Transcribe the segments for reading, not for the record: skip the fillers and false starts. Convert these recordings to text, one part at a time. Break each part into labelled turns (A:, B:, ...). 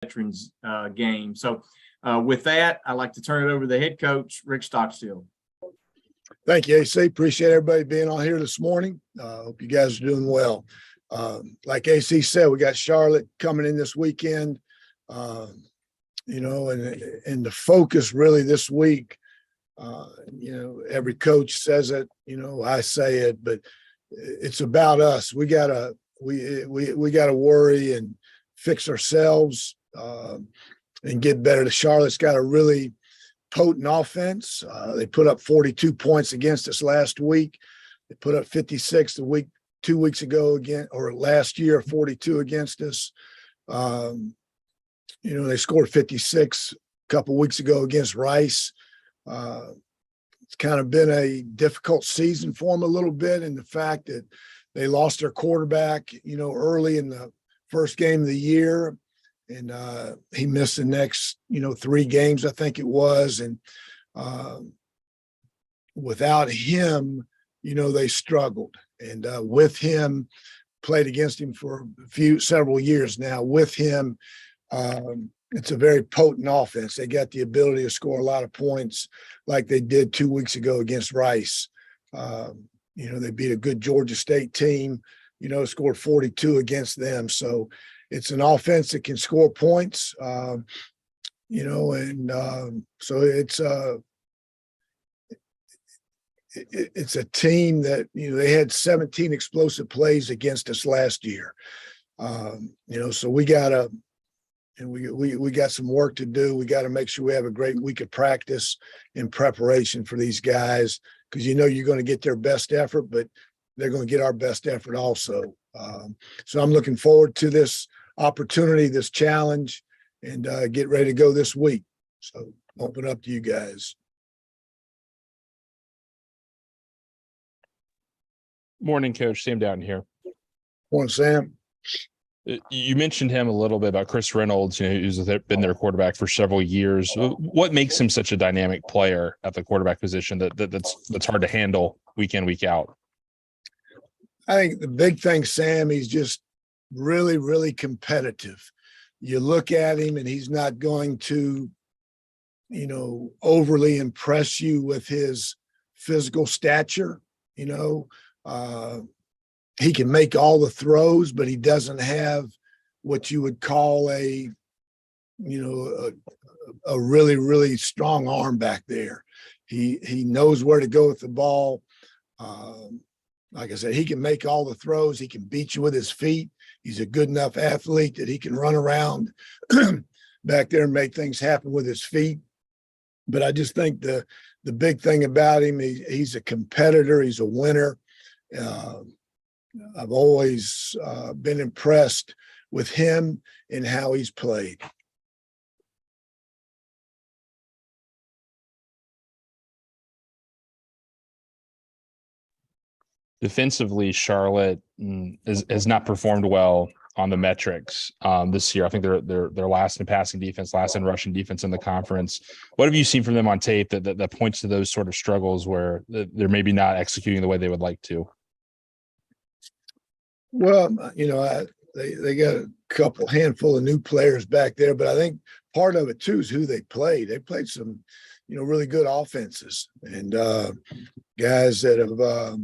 A: veterans game. So with that, I'd like to turn it over to the head coach, Rick Stockstill.
B: Thank you, AC. Appreciate everybody being on here this morning. Hope you guys are doing well. Like AC said, we got Charlotte coming in this weekend. And the focus really this week, every coach says it, I say it, but it's about us. We gotta worry and fix ourselves and get better. The Charlotte's got a really potent offense. They put up 42 points against us last week. They put up 56 2 weeks ago again, or last year, 42 against us. They scored 56 a couple weeks ago against Rice. It's kind of been a difficult season for them a little bit in the fact that they lost their quarterback, early in the first game of the year. And he missed the next, 3 games, I think it was. And without him, they struggled. And with him, played against him for several years now. With him, it's a very potent offense. They got the ability to score a lot of points like they did 2 weeks ago against Rice. They beat a good Georgia State team, scored 42 against them. So it's an offense that can score points, so it's a team that, they had 17 explosive plays against us last year. So we got some work to do. We got to make sure we have a great week of practice in preparation for these guys, because you're going to get their best effort, but they're going to get our best effort also. So I'm looking forward to this opportunity, this challenge, and get ready to go this week. So open up to you guys.
C: Morning, Coach. Sam Dowden here.
B: Morning, Sam.
C: You mentioned him a little bit about Chris Reynolds, who's been their quarterback for several years. What makes him such a dynamic player at the quarterback position that's hard to handle week in, week out?
B: I think the big thing, Sam, he's just really, really competitive. You look at him and he's not going to, overly impress you with his physical stature. He can make all the throws, but he doesn't have what you would call a really, really strong arm back there. He knows where to go with the ball. Like I said, he can make all the throws. He can beat you with his feet. He's a good enough athlete that he can run around back there and make things happen with his feet. But I just think the big thing about him, he's a competitor. He's a winner. I've always been impressed with him and how he's played.
C: Defensively, Charlotte has not performed well on the metrics this year. I think they're last in passing defense, last in rushing defense in the conference. What have you seen from them on tape that points to those sort of struggles where they're maybe not executing the way they would like to?
B: Well, they got a handful of new players back there, but I think part of it too is who they played. They played some, really good offenses and guys that have,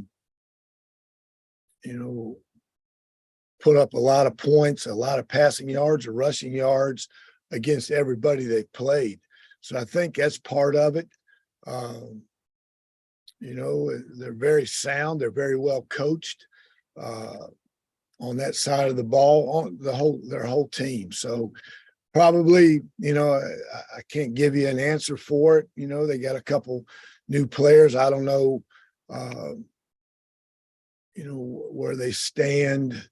B: put up a lot of points, a lot of passing yards or rushing yards against everybody they played. So I think that's part of it. They're very sound. They're very well coached. On that side of the ball, on their whole team. So probably, I can't give you an answer for it. They got a couple new players. I don't know, where they stand,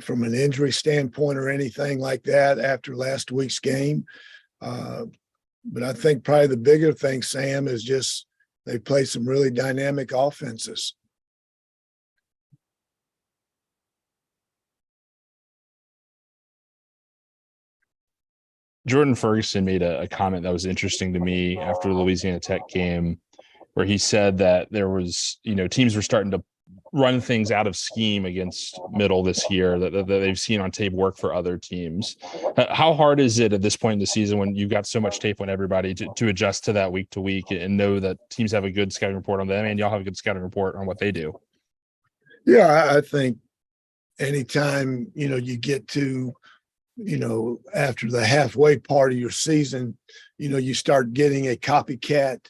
B: from an injury standpoint or anything like that after last week's game. But I think probably the bigger thing, Sam, is just they play some really dynamic offenses.
C: Jordan Ferguson made a comment that was interesting to me after the Louisiana Tech game, where he said that there was, teams were starting to run things out of scheme against Middle this year that they've seen on tape work for other teams. How hard is it at this point in the season when you've got so much tape on everybody to adjust to that week to week and know that teams have a good scouting report on them and y'all have a good scouting report on what they do?
B: Yeah, I think anytime, you get to, after the halfway part of your season, you start getting a copycat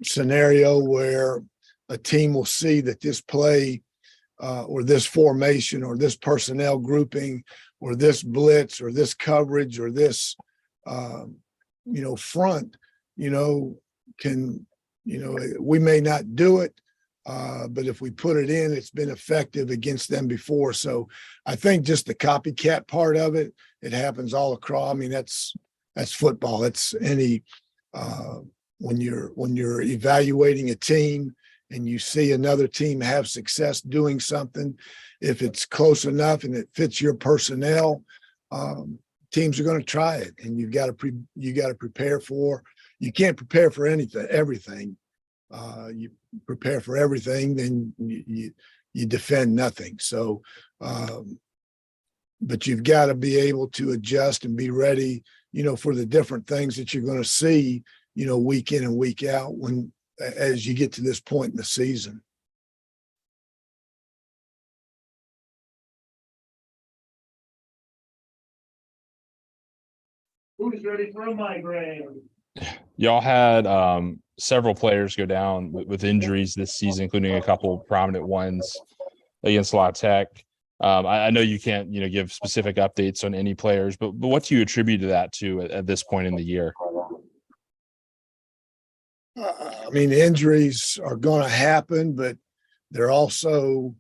B: scenario where a team will see that this play or this formation or this personnel grouping or this blitz or this coverage or this, front, can, we may not do it, but if we put it in, it's been effective against them before. So I think just the copycat part of it, it happens all across. I mean, that's football. It's any, when you're evaluating a team and you see another team have success doing something, if it's close enough and it fits your personnel, teams are going to try it, and you got to prepare for. You can't prepare for everything. You prepare for everything, then you defend nothing. So, but you've got to be able to adjust and be ready, for the different things that you're going to see, week in and week out as you get to this point in the season.
D: Who's ready for a migraine?
C: Y'all had several players go down with injuries this season, including a couple prominent ones against La Tech. I know you can't, give specific updates on any players, but what do you attribute that to at this point in the year?
B: I mean, injuries are going to happen, but they're also,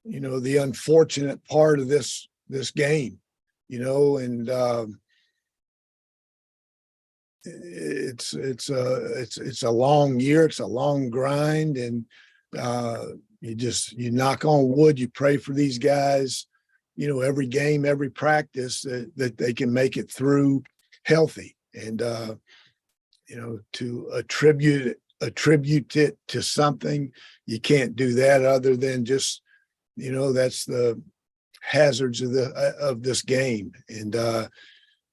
B: the unfortunate part of this game, and it's a long year, it's a long grind, and you knock on wood, you pray for these guys, every game, every practice that they can make it through healthy. And to attribute it to something, you can't do that other than just, that's the hazards of this game. And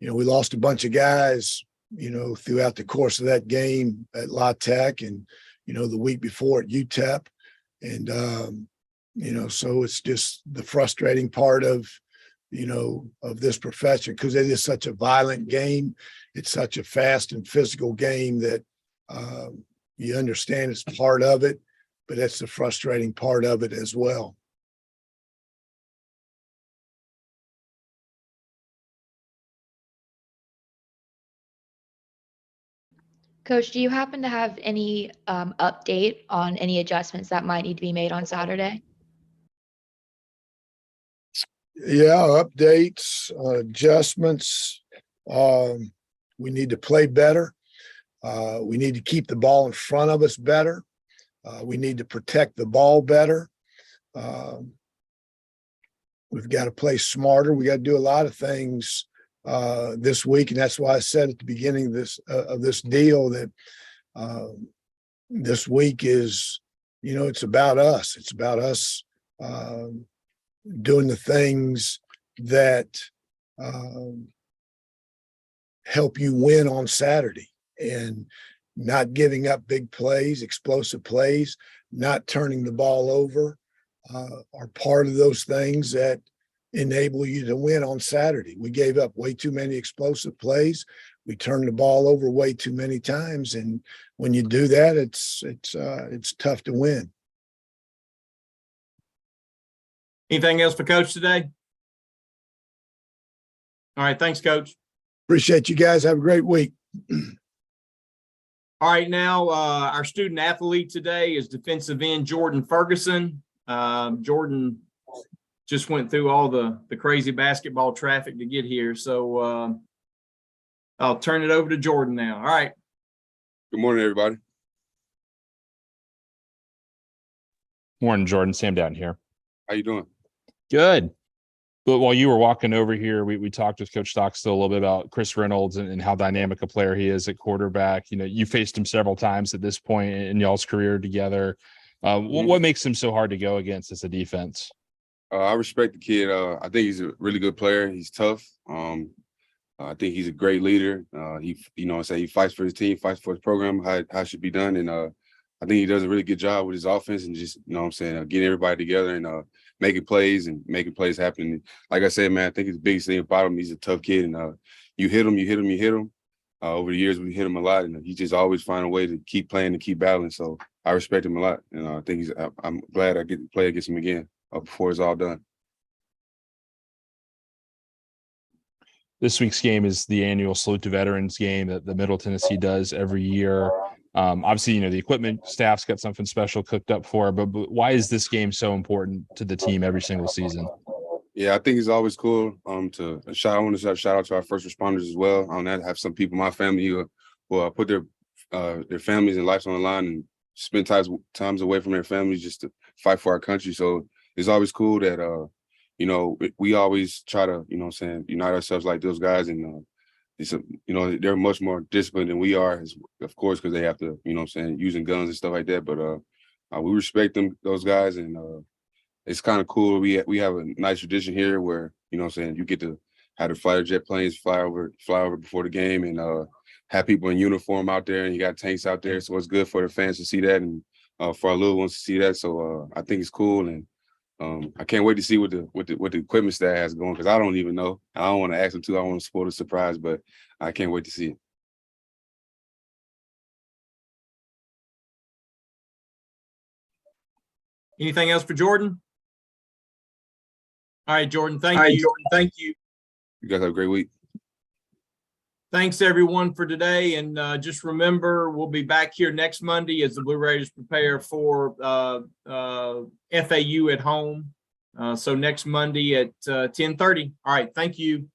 B: we lost a bunch of guys, throughout the course of that game at La Tech and, the week before at UTEP. And, so it's just the frustrating part of this profession, because it is such a violent game. It's such a fast and physical game that you understand it's part of it, but that's the frustrating part of it as well.
E: Coach, do you happen to have any update on any adjustments that might need to be made on Saturday?
B: Yeah, updates, adjustments. We need to play better. We need to keep the ball in front of us better. We need to protect the ball better. We've got to play smarter. We got to do a lot of things this week, and that's why I said at the beginning of this deal that this week is, it's about us. It's about us doing the things that help you win on Saturday, and not giving up big plays, explosive plays, not turning the ball over are part of those things that enable you to win on Saturday. We gave up way too many explosive plays. We turned the ball over way too many times. And when you do that, it's tough to win.
A: Anything else for Coach today? All right. Thanks, Coach.
B: Appreciate you guys. Have a great week.
A: All right. Now, our student athlete today is defensive end Jordan Ferguson. Jordan just went through all the crazy basketball traffic to get here. So I'll turn it over to Jordan now. All right.
F: Good morning, everybody.
C: Morning, Jordan. Sam down here.
F: How you doing?
C: Good. But while you were walking over here, we talked with Coach Stockstill a little bit about Chris Reynolds and how dynamic a player he is at quarterback. You faced him several times at this point in y'all's career together. What makes him so hard to go against as a defense?
F: I respect the kid. I think he's a really good player. He's tough. I think he's a great leader. He fights for his team, fights for his program, how it should be done. And I think he does a really good job with his offense and just, getting everybody together and making plays happen. And like I said, man, I think the biggest thing about him, he's a tough kid. And you hit him. Over the years, we hit him a lot, and he just always find a way to keep playing and keep battling. So I respect him a lot. And I think I'm glad I get to play against him again before it's all done.
C: This week's game is the annual Salute to Veterans game that the Middle Tennessee does every year. Obviously, the equipment staff's got something special cooked up for it, but why is this game so important to the team every single season?
F: Yeah, I think it's always cool. I want to shout out to our first responders as well. I have some people in my family who put their families and lives on the line and spend times away from their families just to fight for our country. So it's always cool that we always try to unite ourselves like those guys, and they're much more disciplined than we are, of course, because they have to using guns and stuff like that. But we respect those guys, and it's kind of cool. We have a nice tradition here where, you get to have the fighter jet planes fly over before the game and have people in uniform out there, and you got tanks out there. So it's good for the fans to see that and for our little ones to see that. So I think it's cool, and I can't wait to see what the equipment staff has going, because I don't even know. I don't want to ask them too. I want to spoil the surprise, but I can't wait to see it.
A: Anything else for Jordan? All right, Jordan, thank you.
F: You guys have a great week.
A: Thanks, everyone, for today. And just remember, we'll be back here next Monday as the Blue Raiders prepare for FAU at home. So next Monday at 10:30. All right, thank you.